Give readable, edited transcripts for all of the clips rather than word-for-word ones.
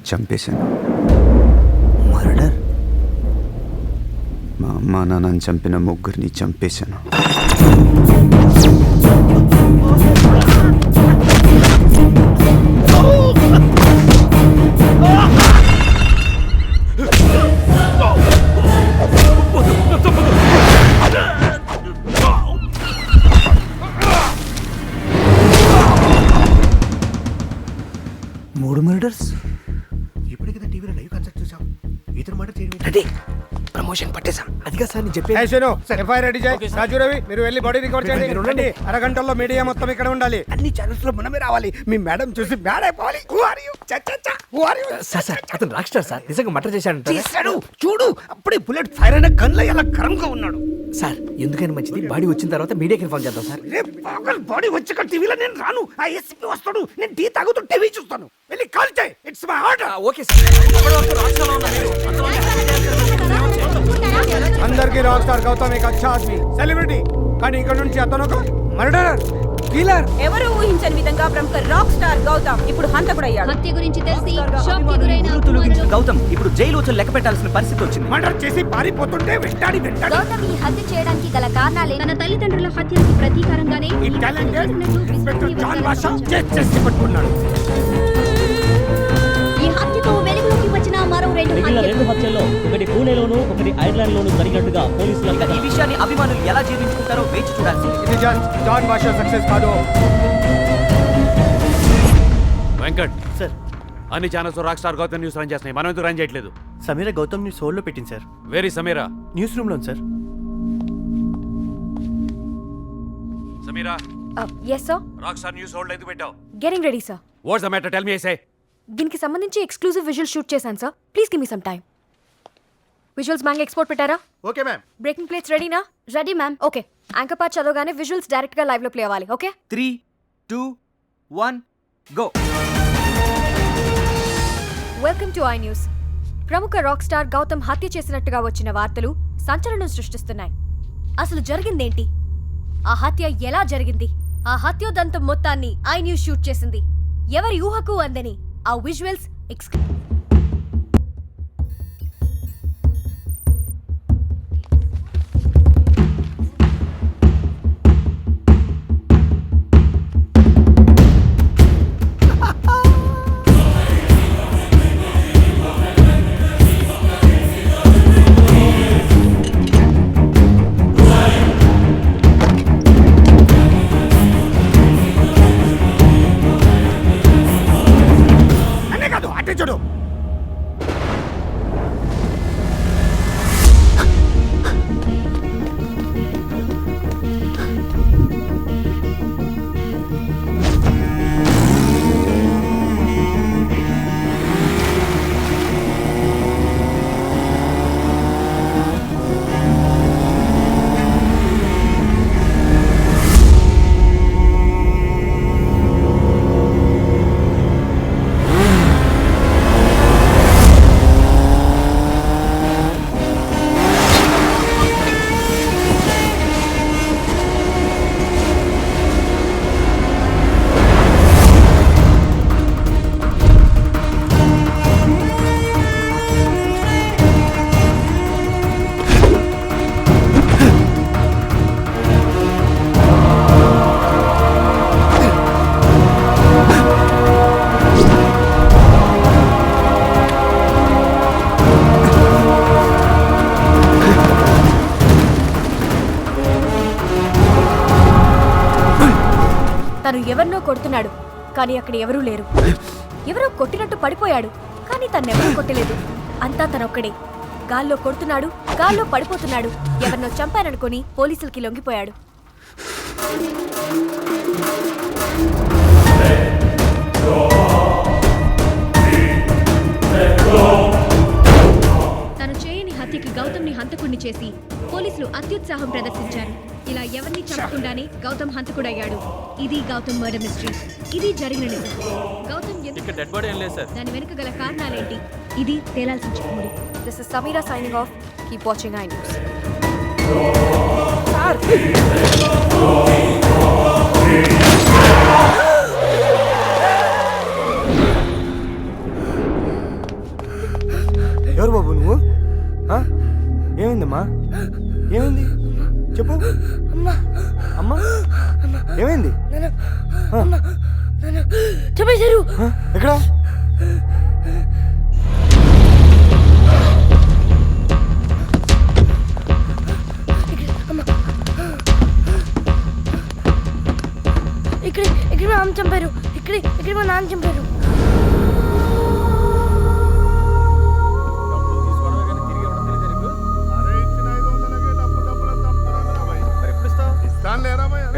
చంపేశాను. Murder? మా అమ్మా నాన్నని చంపిన ముగ్గురిని చంపేశాను. మూడు మర్డర్స్. ఇప్పుడే కదా టీవీలో లైవ్ కాన్సెప్ట్ చూసాం. ఇతను మర్డర్ చేయడం రెడీ, ప్రమోషన్ పట్టేశాం. అదిగా సార్ నేను చెప్పేది. ఎఫ్ఐఆర్ రెడీ చేయి. రాజు రవి మీరు వెళ్ళి బాడీ రికవర్ చేయండి. అరగంటల్లో మీడియా మొత్తం ఇక్కడ ఉండాలి. అన్ని ఛానల్స్ లో మనమే రావాలి. మీ మేడం చూసి మేడ అయిపోవాలి. సార్ అతను రాక్ స్టార్ సార్. నిజంగా మర్డర్ చేశాడు. చూడు అప్పుడే బుల్లెట్ ఫైర్ అయిన గన్లో ఎలా గరంగా ఉన్నాడు. సార్ ఎందుకని మంచిది, బాడీ వచ్చిన తర్వాత మీడియాకి ఇన్ఫార్మ్ చేద్దాం సార్. రేపు బాడీ వచ్చాక టీవీలో నేను రాను. ఆ ఎస్పీ వస్తాడు, నేను టీ తాగుతూ టీవీ చూస్తాను. వెళ్ళి కాల్ చేయి. It's my order. Okay sir. అందరికీ రాక్ స్టార్ గౌతమ్ ఒక అచ్చా ఆద్మీ, సెలబ్రిటీ. కానీ ఇక్కడ నుంచి అతను ఒక మర్డరర్, కిల్లర్. ఎవరు ఊహించని విధంగా ప్రముఖ రాక్ స్టార్ గౌతమ్ ఇప్పుడు హంతకుడయ్యాడు. హత్య గురించి తెలిసి షాక్ కి గురైన గౌతమ్ ఇప్పుడు జైలు వచ్చి లెక్క పెట్టాల్సిన పరిస్థితి వచ్చింది. మర్డర్ చేసి పారిపోతుంటే వెంటాడి గౌతమ్ ఈ హత్య చేయడానికి గల కారణాలే తన తల్లిదండ్రుల హత్యలకు ప్రతీకారంగానే ఈ టాలెంటెడ్ ఇన్స్పెక్టర్ జాన్ బాషా చేసి పట్టుకున్నాడు. ఈ హత్యతో వెలుగులోకి వచ్చిన మరో రెండు హత్యల్లో ఒకటి పూణేలోను ఒకటి ఐర్లాండ్ లోను జరిగినట్టుగా పోలీసులు ఈ విషయాన్ని అభిమానులు ఎలా జీర్ణించుకుంటారో వేచి చూడాల్సింది. ఇది జాన్ బాషా సక్సెస్ కాదు. వెంకట్ సార్, అన్ని channels rock star Gautam news run చేస్తున్నాయి. మనం ఎందుకు రన్ చేయట్లేదు? సమీరా గౌతమ్ న్యూస్ హోల్డ్ లో పెట్టింది sir. Where Sameera? News room లో sir. Sameera, yes sir, rock star news hold ఎందుకు పెట్టావు? getting ready sir. What's the matter, tell me. Say దీనికి సంబంధించి ఎక్స్క్లూజివ్ విజువల్ షూట్ చేశాను సార్. Please give me some time. Visuals మ్యాంగ్ ఎక్స్పోర్ట్ పెట్టారా? Okay ma'am. బ్రేకింగ్ ప్లేట్స్ రెడీనా? Ready ma'am. Okay, anchor part చదవగానే విజువల్స్ డైరెక్ట్ గా లైవ్ లో ప్లే అవ్వాలి. Okay 3, 2, 1 go. Welcome to I news. ప్రముఖ రాక్ స్టార్ గౌతమ్ హత్య చేసినట్టుగా వచ్చిన వార్తలు సంచలనం సృష్టిస్తున్నాయి. అసలు జరిగిందేంటి? ఆ హత్య ఎలా జరిగింది? ఆ హత్యోదంతం మొత్తాన్ని ఐ న్యూస్ షూట్ చేసింది. ఎవరి ఊహకు అందని ఆ విజువల్స్ చూడు. తను ఎవరినో కొడుతున్నాడు, కానీ అక్కడ ఎవరూ లేరు. ఎవరో కొట్టినట్టు పడిపోయాడు, కానీ తన్నెవరూ కొట్టలేదు. అంతా తనొక్కడే. గాల్లో కొడుతున్నాడు, గాల్లో పడిపోతున్నాడు. ఎవరినో చంపాననుకొని పోలీసులకి లొంగిపోయాడు. తను చేయని హత్యకి గౌతమ్ ని హంతకుడిని చేసి పోలీసులు అత్యుత్సాహం ప్రదర్శించారు. ఇలా ఎవరిని చంపకుండానే గౌతమ్ హంతకుడయ్యాడు. ఇది గౌతమ్ మర్డర్ మిస్టరీ. ఇది జరిగిన నిజం. గౌతమ్ దాని వెనుక గల కారణాలేంటి? ఇది తేలాల్సిన చిక్కుముడి. This is Samira signing off. Keep watching I News. Sir చెప్పేశారు. ఎక్కడ? ఇక్కడ మా అమ్మ చంపారు. ఇక్కడ మా నాన్న చంపారు.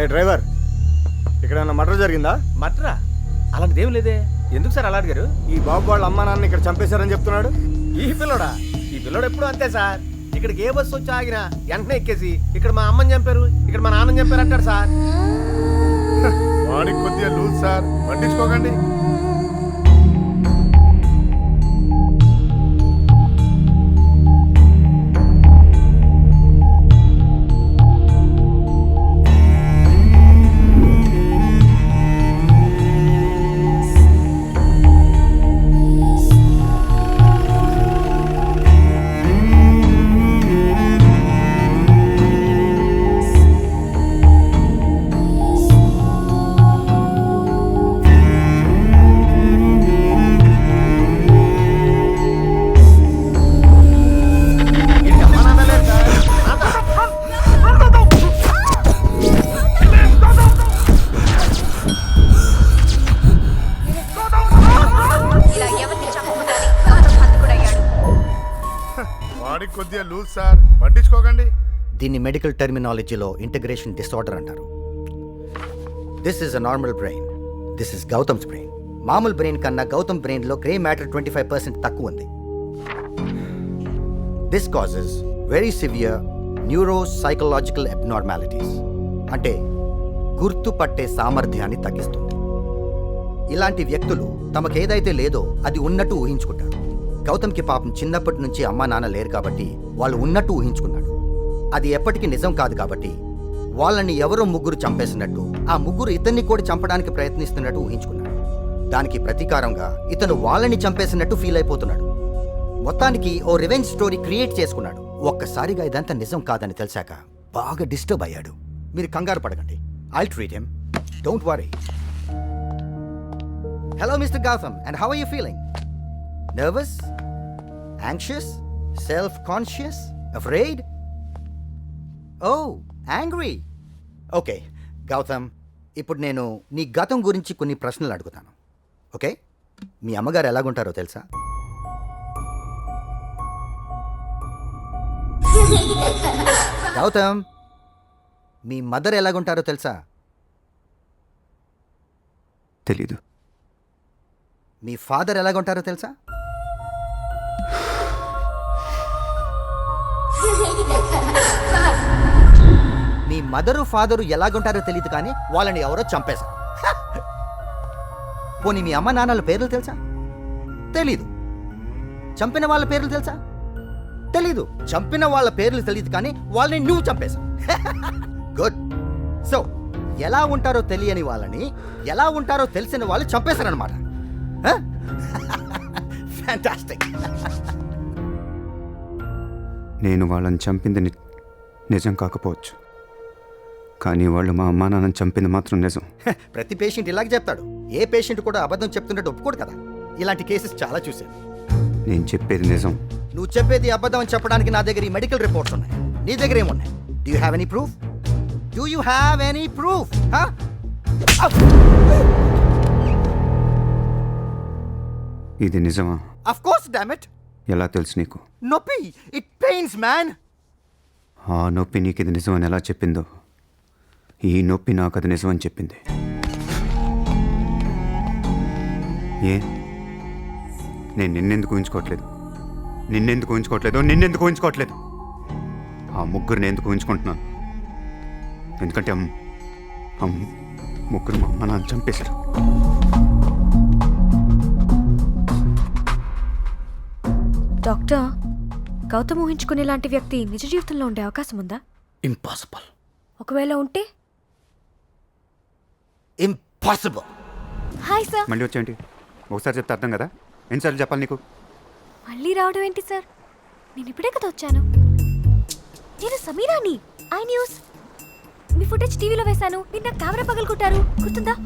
ఏ డ్రైవర్, ఇక్కడ మర్డర్ జరిగిందా? మట్రా అలాంటిది ఏం లేదే. ఎందుకు సార్ అలా అడిగారు? ఈ బాబు వాళ్ళ అమ్మా నాన్న ఇక్కడ చంపేశారని చెప్తున్నాడు. ఈ పిల్లడు ఎప్పుడు అంతే సార్. ఇక్కడికి ఏ బస్సు వచ్చి ఆగినా వెంటనే ఎక్కేసి ఇక్కడ మా అమ్మని చంపారు, ఇక్కడ మా నాన్నని చంపారు అంటారు సార్. వాడికి కొద్దిగా లూజ్ సార్, పట్టించుకోకండి. వాడికి కొద్దిగా లూజ్ సార్, పట్టించుకోకండి. దీన్ని మెడికల్ టెర్మినాలజీలో ఇంటిగ్రేషన్ డిసార్డర్ అంటారు. This is a normal brain, this is Gautam's brain. మామూలు బ్రెయిన్ కన్నా గౌతమ్ బ్రెయిన్లో గ్రే మ్యాటర్ 25% తక్కువ ఉంది. This causes very severe neuropsychological abnormalities, అంటే గుర్తుపట్టే సామర్థ్యాన్ని తగ్గిస్తుంది. ఇలాంటి వ్యక్తులు తమకేదైతే లేదో అది ఉన్నట్టు ఊహించుకుంటారు. గౌతమ్కి పాపం చిన్నప్పటి నుంచి అమ్మా నాన్న లేరు కాబట్టి వాళ్ళు ఉన్నట్టు ఊహించుకున్నాడు. అది ఎప్పటికీ నిజం కాదు కాబట్టి వాళ్ళని ఎవరో ముగ్గురు చంపేసినట్టు, ఆ ముగ్గురు ఇతన్ని కూడా చంపడానికి ప్రయత్నిస్తున్నట్టు ఊహించుకున్నాడు. దానికి ప్రతీకారంగా ఇతను వాళ్ళని చంపేసినట్టు ఫీల్ అయిపోతున్నాడు. మొత్తానికి ఓ రివెంజ్ స్టోరీ క్రియేట్ చేసుకున్నాడు. ఒక్కసారిగా ఇదంతా నిజం కాదని తెలిసాక బాగా డిస్టర్బ్ అయ్యాడు. మీరు కంగారు పడకండి, I'll treat him, don't worry. Hello mister Gautam, and how are you feeling? Nervous? Anxious? Self-conscious? Afraid? Oh, angry. Okay, Gautam, ఇప్పుడు నేను నీ గతం గురించి కొన్ని ప్రశ్నలు అడుగుతాను. ఓకే? మీ అమ్మగారు ఎలాగుంటారో తెలుసా? గౌతమ్, మీ మదర్ ఎలాగుంటారో తెలుసా? తెలీదు. మీ ఫాదర్ ఎలాగుంటారో తెలుసా? మీ మదరు ఫాదరు ఎలాగుంటారో తెలియదు కానీ వాళ్ళని ఎవరో చంపేశారు. పోనీ మీ అమ్మ నాన్నల పేర్లు తెలుసా? తెలీదు. చంపిన వాళ్ళ పేర్లు తెలుసా? తెలీదు. చంపిన వాళ్ళ పేర్లు తెలియదు కానీ వాళ్ళని నువ్వు చంపేశావు. గుడ్. సో ఎలా ఉంటారో తెలియని వాళ్ళని ఎలా ఉంటారో తెలిసిన వాళ్ళు చంపేశారనమాట. ఫ్యాంటాస్టిక్. నేను వాళ్ళని చంపింది నిజం కాకపోవచ్చు, కానీ వాళ్ళు మా అమ్మా నాన్నని చంపింది మాత్రం నిజం. ప్రతి పేషెంట్ ఇలాగే చెప్తాడు. ఏ పేషెంట్ కూడా అబద్ధం చెప్తున్నట్టు ఒప్పుకోడు కదా. ఇలాంటి కేసెస్ చాలా చూశాను. నేను చెప్పేది నిజం. నువ్వు చెప్పేది అబద్ధం అని చెప్పడానికి నా దగ్గర ఈ మెడికల్ రిపోర్ట్స్ ఉన్నాయి. నీ దగ్గర ఏమున్నాయి? Do you have any proof? Do you have any proof? ఇది నిజమా? Of course, damn it. ఎలా తెలుసు నీకు? నొప్పి, ఇట్ పెయిన్స్ మ్యాన్. ఆ నొప్పి నీకు ఇది నిజమని ఎలా చెప్పిందో, ఈ నొప్పి నాకు అది నిజమని చెప్పింది. ఏ నేను నిన్నెందుకు ఊహించుకోవట్లేదు? నిన్నెందుకు ఊహించుకోవట్లేదు? ఆ ముగ్గురిని ఎందుకు ఊహించుకుంటున్నాను? ఎందుకంటే ముగ్గురు మా అమ్మ నాన్న చంపేశారు. డాక్టర్, గౌతమ్ ఊహించుకునే లాంటి వ్యక్తి నిజ జీవితంలో ఉండే అవకాశం ఉందా? ఇంపాసిబుల్. ఒకవేళ ఉంటే? ఇంపాసిబుల్. Hi sir. మళ్ళీ వచ్చేయండి. ఒకసారి చెప్తే అర్థం కదా, ఎన్నిసార్లు చెప్పాలి నీకు? మళ్ళీ రావడం ఏంటి సార్? నేను ఇప్పుడే కదా వచ్చాను. నేను సమీరాని, ఐ న్యూస్. మీ ఫుటేజ్ టీవీలో వేశాను. మీరు నాకు కెమెరా పగలగొట్టారు, గుర్తుందా?